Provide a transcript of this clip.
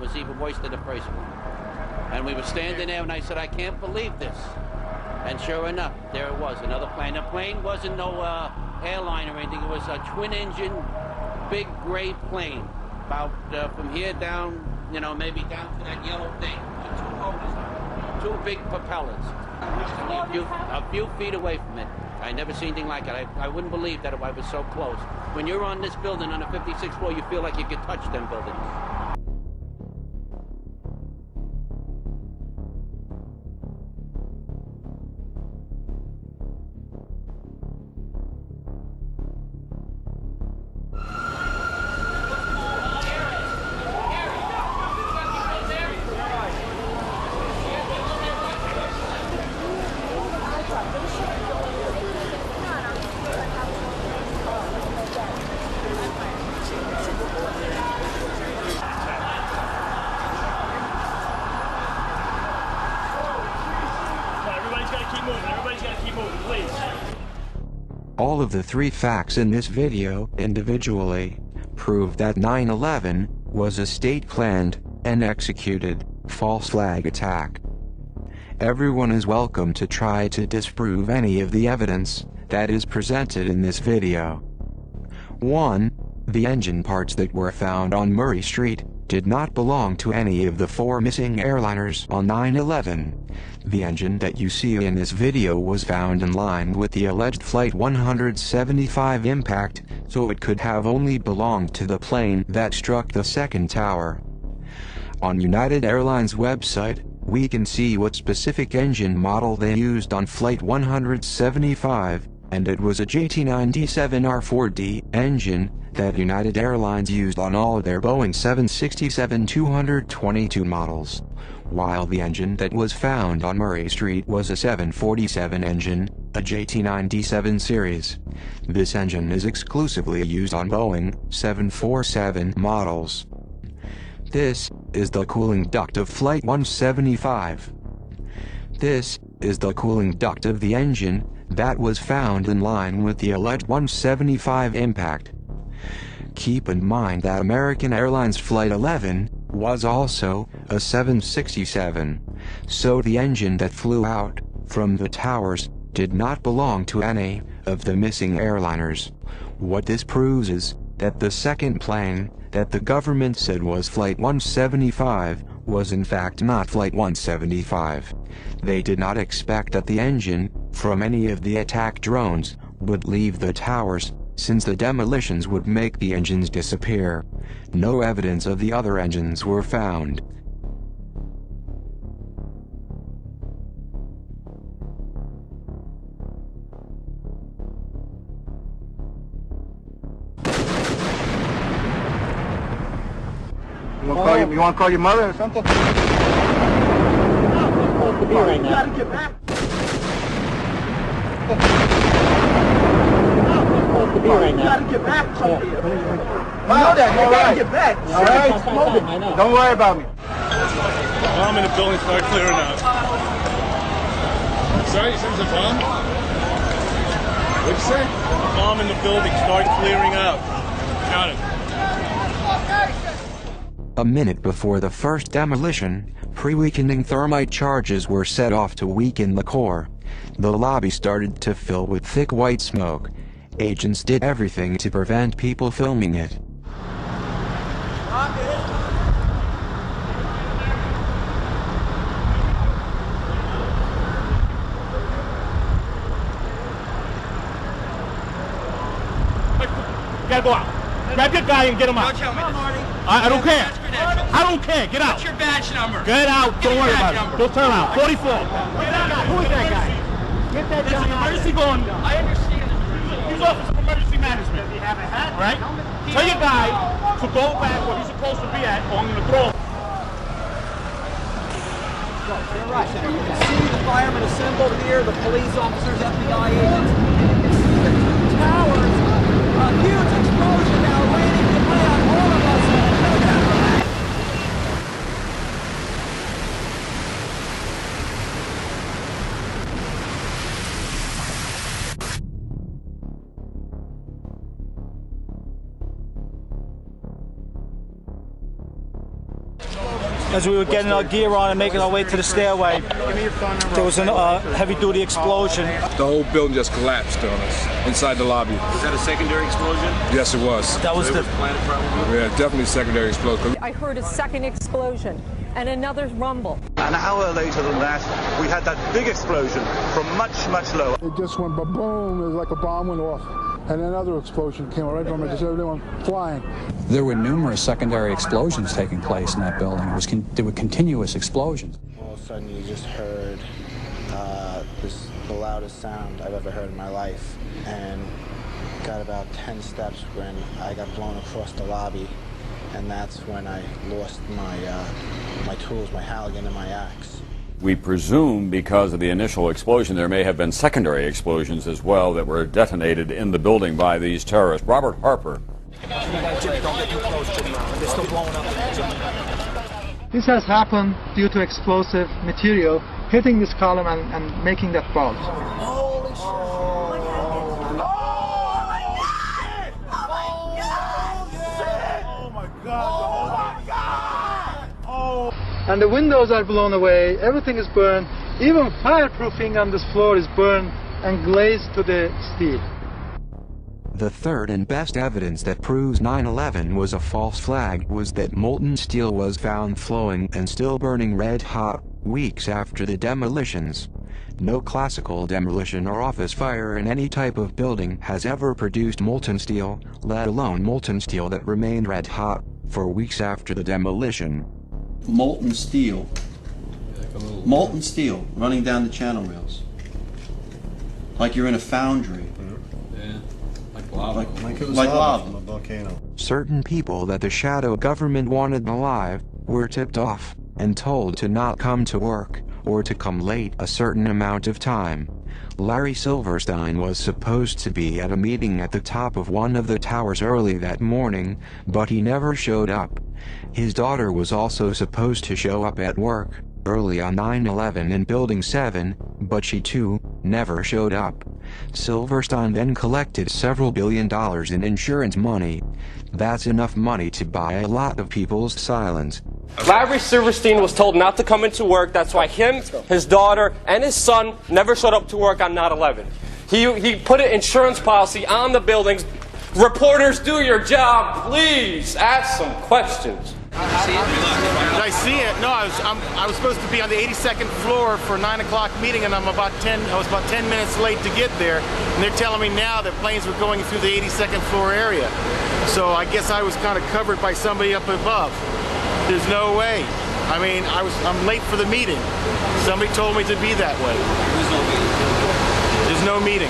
was even worse than the first one. And we were standing there, and I said, I can't believe this. And sure enough, there it was, another plane. The plane wasn't no airline or anything. It was a twin-engine, big gray plane. About from here down, you know, maybe down to that yellow thing. Two motors, two big propellers. A few feet away from it. I never seen anything like it. I wouldn't believe that if I was so close. When you're on this building on the 56th floor, you feel like you could touch them buildings. All of the three facts in this video, individually, prove that 9/11 was a state-planned and executed false flag attack. Everyone is welcome to try to disprove any of the evidence that is presented in this video. 1. The engine parts that were found on Murray Street did not belong to any of the four missing airliners on 9/11. The engine that you see in this video was found in line with the alleged Flight 175 impact, so it could have only belonged to the plane that struck the second tower. On United Airlines website, we can see what specific engine model they used on Flight 175, and it was a JT9D7R4D engine that United Airlines used on all their Boeing 767-222 models, while the engine that was found on Murray Street was a 747 engine, a JT9D7 series. This engine is exclusively used on Boeing 747 models. This is the cooling duct of Flight 175. This is the cooling duct of the engine that was found in line with the alleged 175 impact. Keep in mind that American Airlines Flight 11 was also a 767, so the engine that flew out from the towers did not belong to any of the missing airliners. What this proves is that the second plane that the government said was Flight 175 was in fact not Flight 175. They did not expect that the engine from any of the attack drones would leave the towers, since the demolitions would make the engines disappear. No evidence of the other engines were found. You want to call your mother or something? To be right now. You gotta get back. To be right You now. gotta get back. Yeah. You know that. You gotta get back. All right. I know. Don't worry about me. Bomb in the building, start clearing out. Sorry, you said there's a bomb? What'd you say? Bomb in the building, start clearing out. Got it. A minute before the first demolition, pre-weakening thermite charges were set off to weaken the core. The lobby started to fill with thick white smoke. Agents did everything to prevent people filming it. Gotta go out. Grab your guy and get him out. Don't tell me this. I don't care. I don't care. Get out. What's your badge number? Get out. Don't worry about it. Don't turn around. 44. Who is that guy? Get that There's guy an out. emergency going. I understand. He's Office of Emergency Management. All right? Tell your guy to go back where he's supposed to be at, or I'm going to throw him. Right. You can see the firemen assembled here, the police officers, FBI agents. It's towers. A huge explosion now raining debris on all of us. As we were getting our gear on and making our way to the stairway, there was a heavy-duty explosion. The whole building just collapsed on us inside the lobby. Was that a secondary explosion? Yes, it was. That was the planet probably? Yeah, definitely secondary explosion. I heard a second explosion and another rumble. An hour later than that, we had that big explosion from much, much lower. It just went ba-boom, it was like a bomb went off. And another explosion came right from it, just everyone flying. There were numerous secondary explosions taking place in that building. There were continuous explosions. All of a sudden, you just heard the loudest sound I've ever heard in my life. And got about 10 steps when I got blown across the lobby. And that's when I lost my tools, my Halligan and my axe. We presume because of the initial explosion there may have been secondary explosions as well that were detonated in the building by these terrorists. Robert Harper. Jimmy, don't get too close, Jimmy. They're still blowing up. This has happened due to explosive material hitting this column and making that bulge. Holy shit. And the windows are blown away, everything is burned, even fireproofing on this floor is burned and glazed to the steel. The third and best evidence that proves 9/11 was a false flag was that molten steel was found flowing and still burning red hot weeks after the demolitions. No classical demolition or office fire in any type of building has ever produced molten steel, let alone molten steel that remained red hot for weeks after the demolition. Molten steel running down the channel rails, like you're in a foundry. Yeah, like lava. Like it was lava from a volcano. Certain people that the shadow government wanted alive were tipped off and told to not come to work or to come late a certain amount of time. Larry Silverstein was supposed to be at a meeting at the top of one of the towers early that morning, but he never showed up. His daughter was also supposed to show up at work early on 9/11 in Building 7, but she too never showed up. Silverstein then collected several $1 billion in insurance money. That's enough money to buy a lot of people's silence. Larry Silverstein was told not to come into work. That's why him, his daughter, and his son never showed up to work on 9/11. He put an insurance policy on the buildings. Reporters, do your job, please. Ask some questions. Did I see it? No, I was supposed to be on the 82nd floor for a 9 o'clock meeting, and I was about 10 minutes late to get there. And they're telling me now that planes were going through the 82nd floor area. So I guess I was kind of covered by somebody up above. There's no way. I mean, I'm late for the meeting. Somebody told me to be that way. There's no meeting.